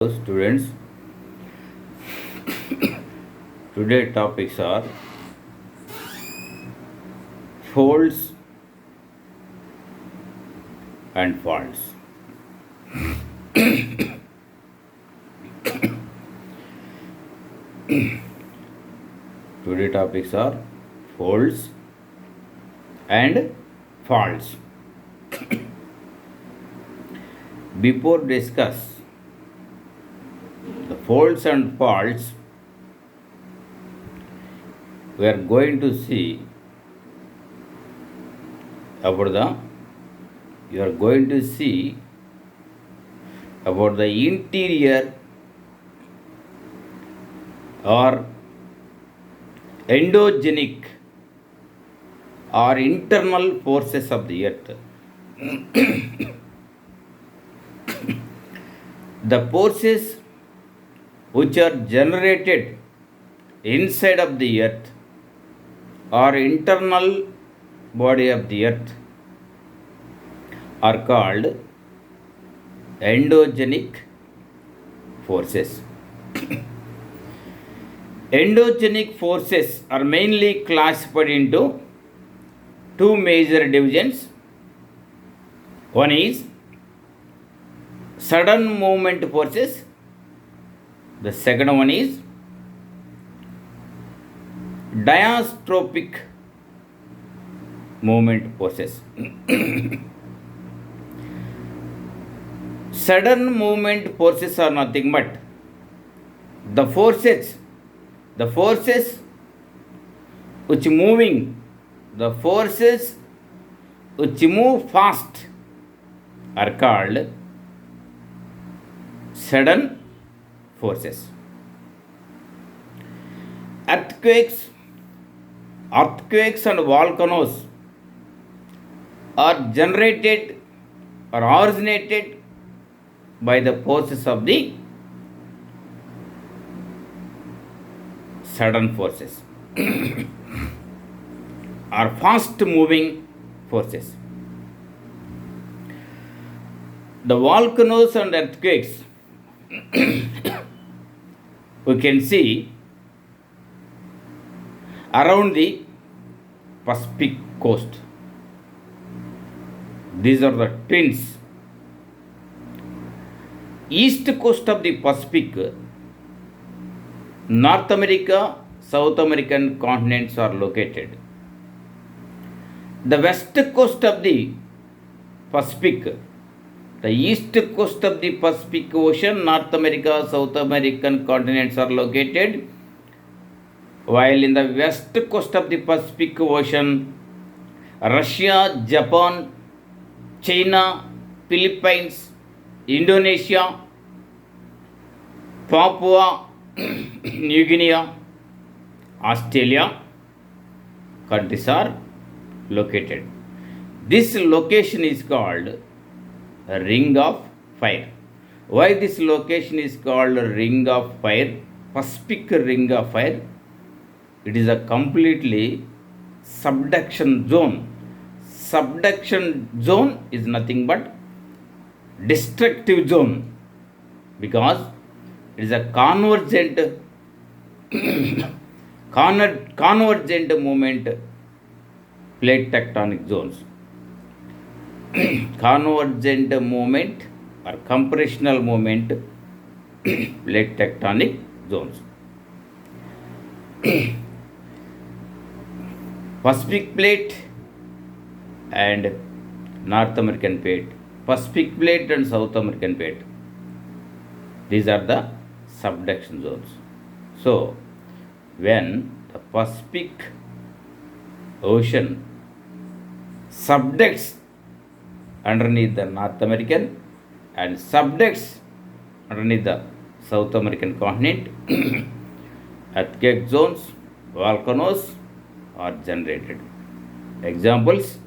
Students, today topics are folds and faults. Today topics are folds and faults. Before discuss the folds and faults, we are going to see about the you are going to see about the interior or endogenic or internal forces of the earth. The forces which are generated inside of the earth or internal body of the earth are called endogenic forces. Endogenic forces are mainly classified into two major divisions. One is sudden movement forces. The second one is diastrophic movement forces. Sudden movement forces are nothing but the forces which move fast are called sudden forces. Earthquakes and volcanoes are generated or originated by the forces of the sudden forces are fast moving forces. The volcanoes and earthquakes we can see around the Pacific coast. These are the twins. East coast of the Pacific, North America, South American continents are located. The west coast of the Pacific, the east coast of the Pacific Ocean, North America, South American continents are located, while in the west coast of the Pacific Ocean, Russia, Japan, China, Philippines, Indonesia, Papua New Guinea, Australia countries are located. This location is called a ring of fire. Why this location is called a ring of fire? Pacific ring of fire. It is a completely subduction zone. Subduction zone is nothing but destructive zone because it is a convergent movement plate tectonic zones. Convergent movement or compressional movement plate tectonic zones. Pacific plate and North American plate, Pacific plate and South American plate. These are the subduction zones. So, when the Pacific Ocean subducts underneath the North American and subducts underneath the South American continent, earthquake zones, volcanoes are generated. Examples: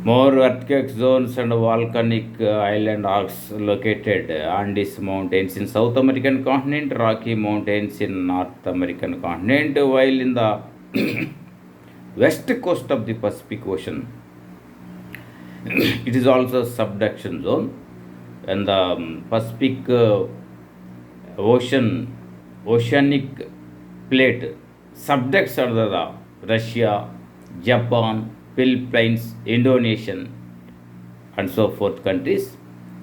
more earthquake zones and volcanic island are located. Andes Mountains in South American continent, Rocky Mountains in North American continent, while in the west coast of the Pacific Ocean, it is also subduction zone. when the Pacific oceanic plate subjects under the Russia, Japan, Philippines, Indonesia, and so forth countries.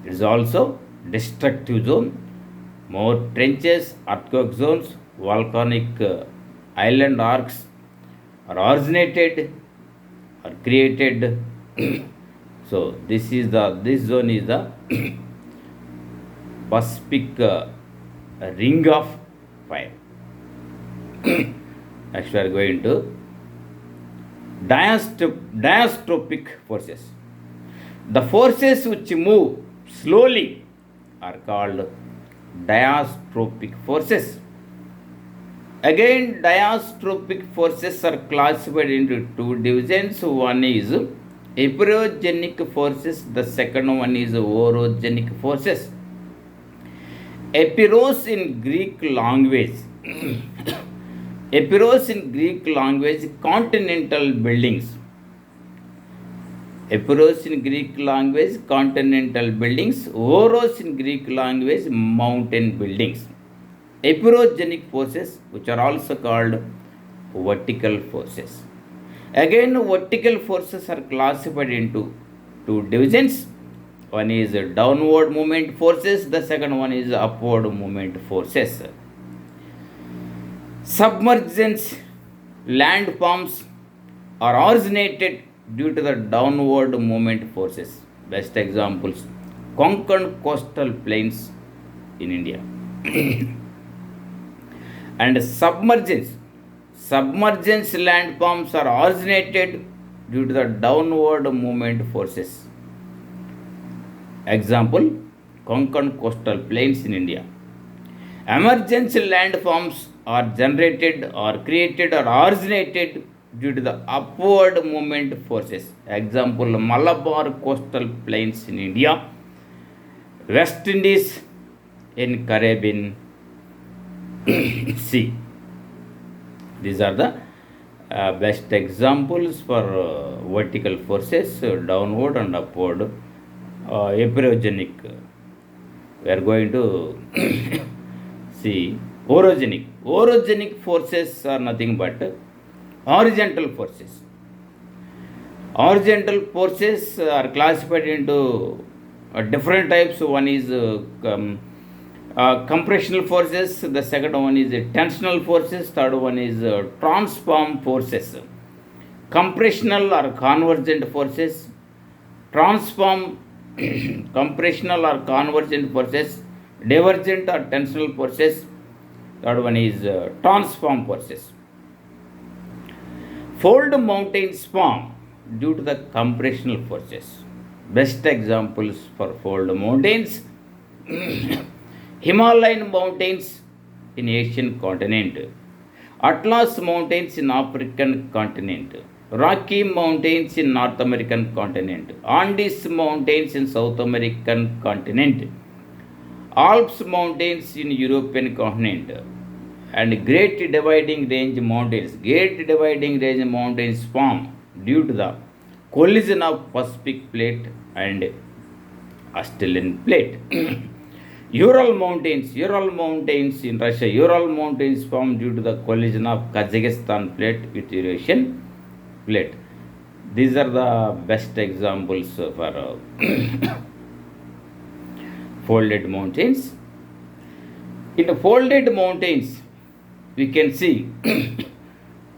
It is also destructive zone. More trenches, earthquake zones, volcanic island arcs are originated or created. So this zone is the Pacific ring of fire. Next we are going to diastrophic forces. The forces which move slowly are called diastrophic forces. Again, diastrophic forces are classified into two divisions. One is epirogenic forces, the second one is orogenic forces. Epiros in Greek language. Epiros in Greek language, continental buildings. Epiros in Greek language, continental buildings. Oros in Greek language, mountain buildings. Epirogenic forces, which are also called vertical forces. Again, vertical forces are classified into two divisions. One is downward movement forces, the second one is upward movement forces. Submergence landforms are originated due to the downward movement forces. Best examples: Konkan coastal plains in India. And submergence landforms are originated due to the downward movement forces. Example: Konkan coastal plains in India. Emergence landforms are generated or created or originated due to the upward movement forces. Example: Malabar coastal plains in India, West Indies in Caribbean Sea. These are the best examples for vertical forces, downward and upward. Epirogenic, we are going to see orogenic. Orogenic forces are nothing but horizontal forces. Horizontal forces are classified into different types. One is compressional forces, the second one is tensional forces, third one is transform forces. Compressional or convergent forces, compressional or convergent forces, divergent or tensional forces, third one is transform forces. Fold mountains form due to the compressional forces. Best examples for fold mountains: Himalayan mountains in Asian continent, Atlas mountains in African continent, Rocky mountains in North American continent, Andes mountains in South American continent, Alps mountains in European continent, and Great Dividing Range mountains. Great Dividing Range mountains form due to the collision of Pacific plate and Australian plate. Ural mountains in Russia. Ural mountains form due to the collision of Kazakhstan plate with Eurasian plate. These are the best examples for folded mountains. In the folded mountains, we can see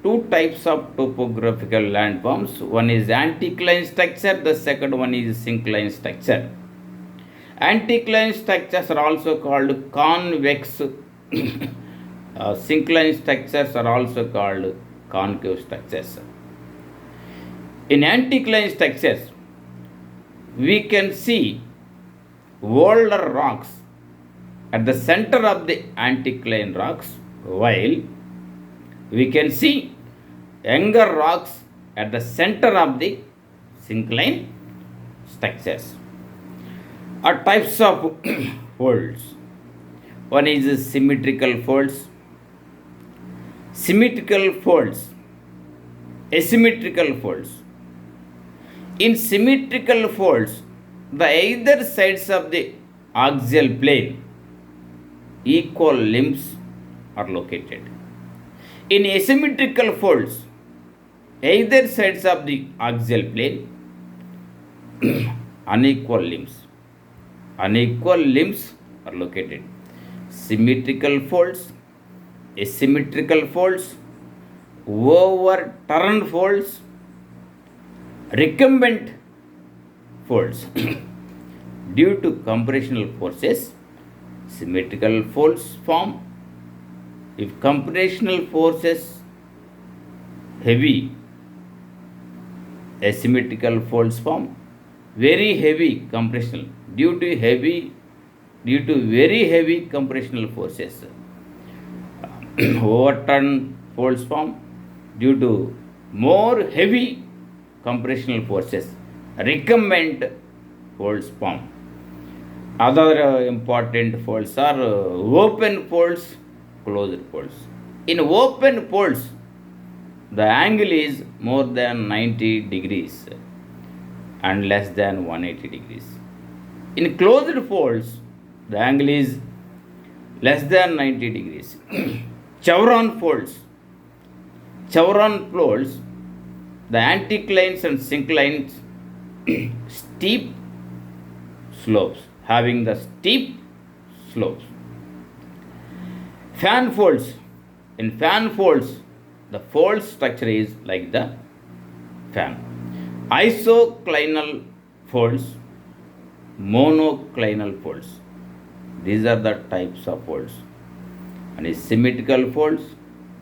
two types of topographical landforms. One is anticline structure, the second one is syncline structure. Anticline structures are also called convex. Syncline structures are also called concave structures. In anticline structures, we can see older rocks at the center of the anticline rocks, while we can see younger rocks at the center of the syncline structures. Are types of folds. One is symmetrical folds, asymmetrical folds. In symmetrical folds, the either sides of the axial plane, equal limbs are located. In asymmetrical folds, either sides of the axial plane, unequal limbs are located. Symmetrical folds, asymmetrical folds, overturned folds, recumbent folds. Due to compressional forces, symmetrical folds form. If compressional forces heavy, asymmetrical folds form. Very heavy compressional, due to very heavy compressional forces. Overturned folds form due to more heavy compressional forces. Recumbent folds form. Other important folds are open folds, closed folds. In open folds, the angle is more than 90 degrees and less than 180 degrees. In closed folds, the angle is less than 90 degrees. Chevron folds, the anticlines and synclines, steep slopes, having the steep slopes. Fan folds, in fan folds, the fold structure is like the fan. Isoclinal folds, monoclinal folds. These are the types of folds. And symmetrical folds,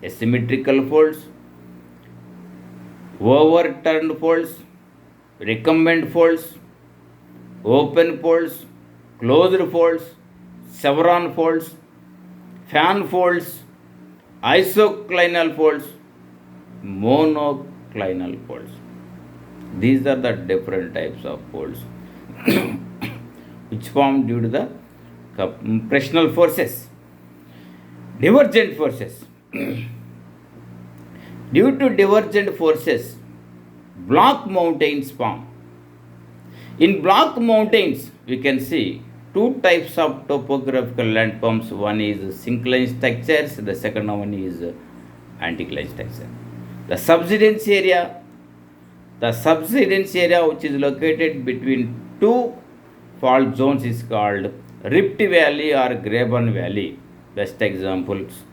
asymmetrical folds, overturned folds, recumbent folds, open folds, closed folds, chevron folds, fan folds, isoclinal folds, monoclinal folds. These are the different types of folds which form due to the compressional forces. Divergent forces. Due to divergent forces, block mountains form. In block mountains, we can see two types of topographical landforms. One is syncline structures, the second one is anticline structure. The subsidence area which is located between two fault zones is called Rift Valley or Graben Valley. Best examples: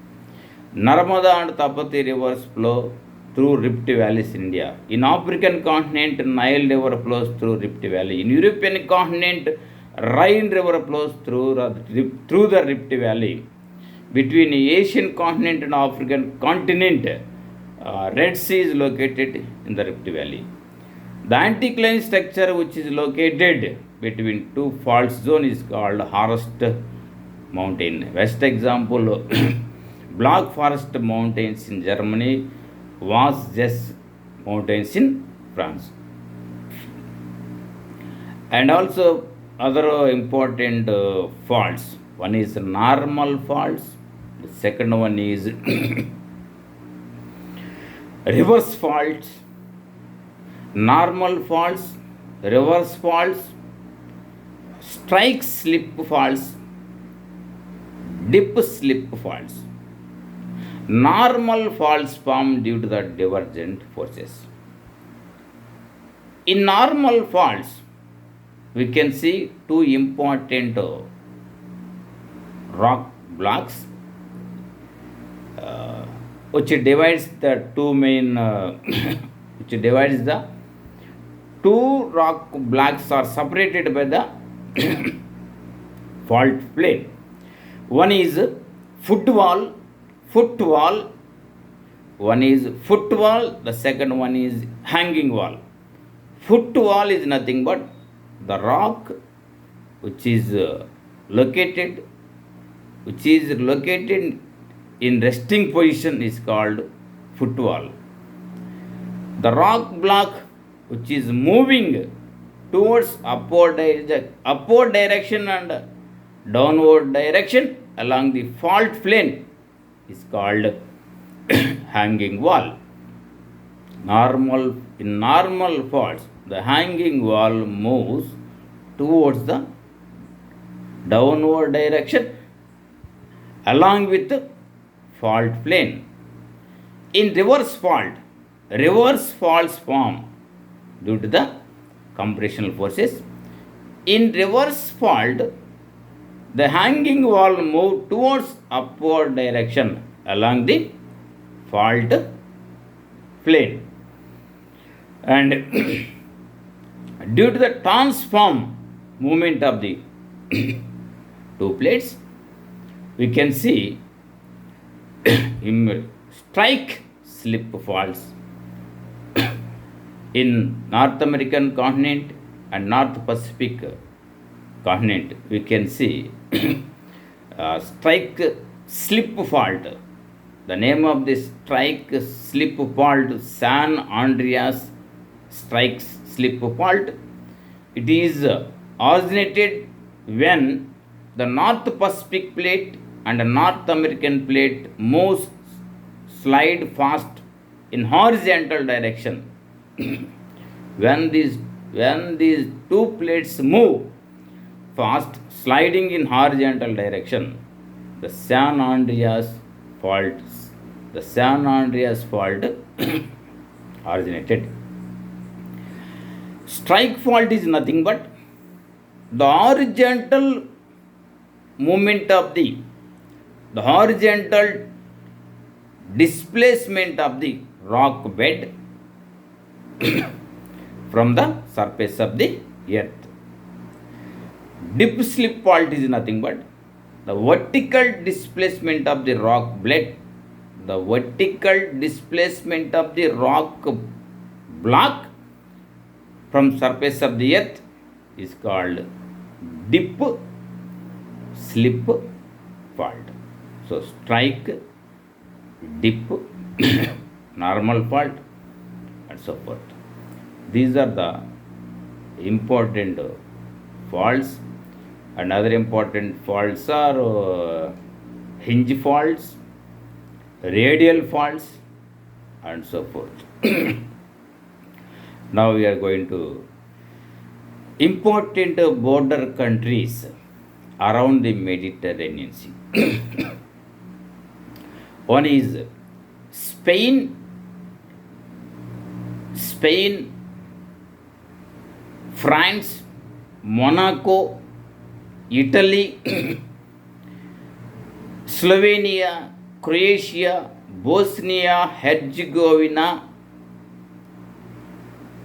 Narmada and Tapati rivers flow through Rift Valleys in India. In African continent, Nile River flows through Rift Valley. In European continent, Rhine River flows through the Rift Valley. Between Asian continent and African continent, Red Sea is located in the Rift Valley. The anticline structure which is located between two fault zones is called Horst Mountain. Best example, Black Forest Mountains in Germany, Vosges Mountains in France. And also other important faults. One is normal faults, the second one is reverse faults. Normal faults, reverse faults, strike slip faults, dip slip faults. Normal faults form due to the divergent forces. In normal faults, we can see two important rock blocks which divides the two main which divides the two rock blocks are separated by the fault plane. One is footwall, one is footwall, the second one is hanging wall. Footwall is nothing but the rock which is located in resting position is called footwall. The rock block which is moving towards upward direction and downward direction along the fault plane is called hanging wall. In normal faults, the hanging wall moves towards the downward direction along with fault plane. In reverse faults form due to the compressional forces. In reverse fault, the hanging wall move towards upward direction along the fault plane. And due to the transform movement of the two plates, we can see strike slip faults in North American continent and North Pacific continent. We can see strike slip fault. The name of this strike slip fault, San Andreas strike slip fault. It is originated when the North Pacific plate and the North American plate moves slide fast in horizontal direction. when these two plates move fast sliding in horizontal direction, the San Andreas fault originated. Strike fault is nothing but the horizontal movement of the horizontal displacement of the rock bed from the surface of the earth. Dip slip fault is nothing but the vertical displacement of the rock bed, the vertical displacement of the rock block from surface of the earth is called dip slip fault. So strike, dip, normal fault, and so forth. These are the important faults, and other important faults are hinge faults, radial faults, and so forth. Now we are going to important border countries around the Mediterranean Sea. One is Spain, France, Monaco, Italy, Slovenia, Croatia, Bosnia, Herzegovina,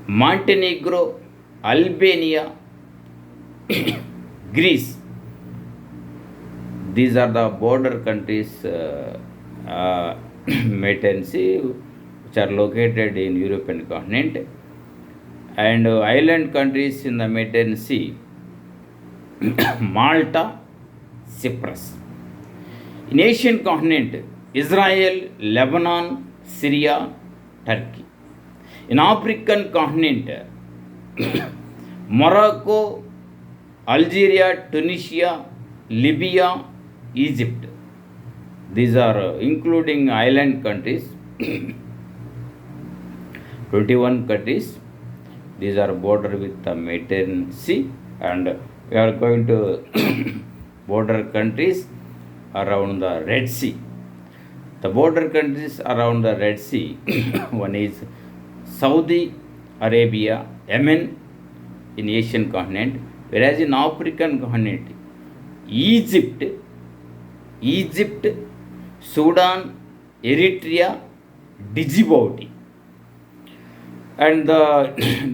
Montenegro, Albania, Greece. These are the border countries, Mediterranean Sea, which are located in European continent, and island countries in the Mediterranean Sea, Malta, Cyprus. In Asian continent, Israel, Lebanon, Syria, Turkey. In African continent, Morocco, Algeria, Tunisia, Libya, Egypt. These are including island countries, 21 countries. These are border with the Mediterranean Sea, and we are going to border countries around the Red Sea. The border countries around the Red Sea, one is Saudi Arabia, Yemen in Asian continent, whereas in African continent, Egypt, Sudan, Eritrea, Djibouti. And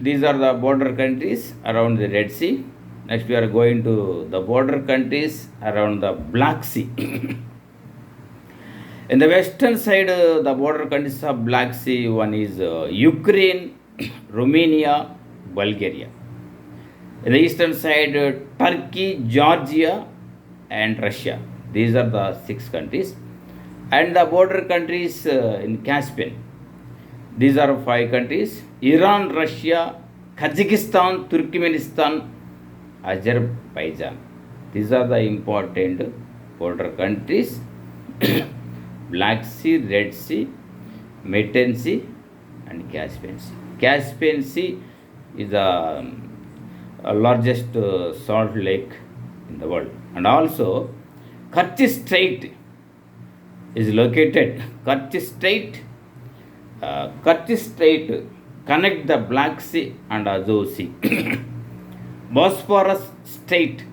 these are the border countries around the Red Sea. Next we are going to the border countries around the Black Sea. In the western side, the border countries of Black Sea, one is Ukraine, Romania, Bulgaria. In the eastern side, Turkey, Georgia, and Russia. These are the 6 countries. And the border countries in Caspian. These are 5 countries: Iran, Russia, Kazakhstan, Turkmenistan, Azerbaijan. These are the important border countries: Black Sea, Red Sea, Mediterranean Sea, and Caspian Sea. Caspian Sea is the largest salt lake in the world. And also, Kerch Strait is located. Kerch Strait connect the Black Sea and Azov Sea. Bosphorus Strait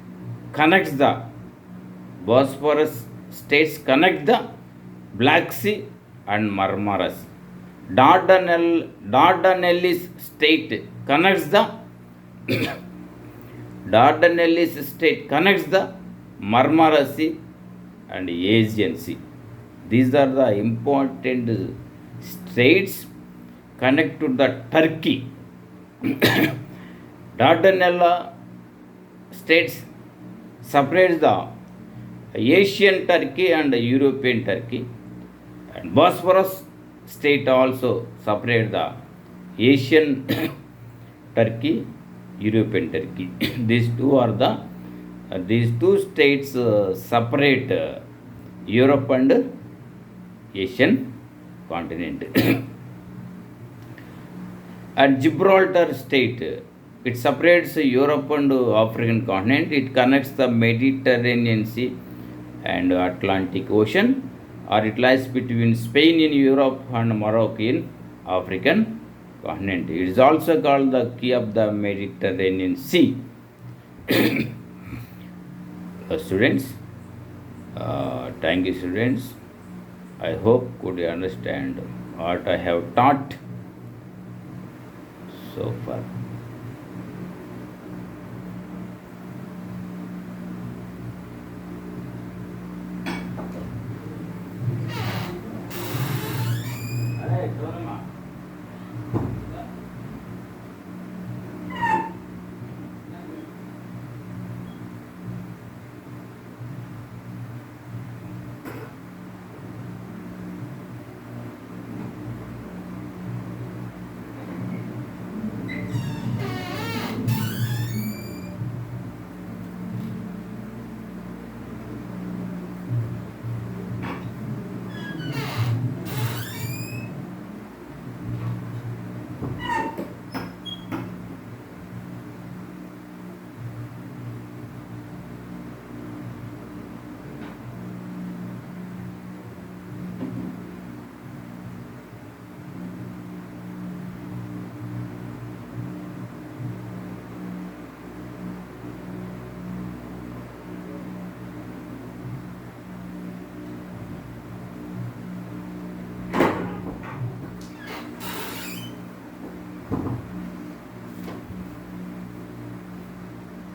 connects the Bosphorus states connect the Black Sea and Marmaras. Dardanelles Strait connects the Dardanelles Strait connects the Marmara Sea and Aegean Sea. These are the important straits connect to the Turkey. Dardanelles states separates the Asian Turkey and European Turkey, and Bosphorus state also separate the Asian Turkey, European Turkey. These two states separate Europe and Asian continent. And Gibraltar state, it separates Europe and African continent. It connects the Mediterranean Sea and Atlantic Ocean, or it lies between Spain in Europe and Morocco in African continent. It is also called the key of the Mediterranean Sea. Students, thank you students. I hope could you understand what I have taught so far.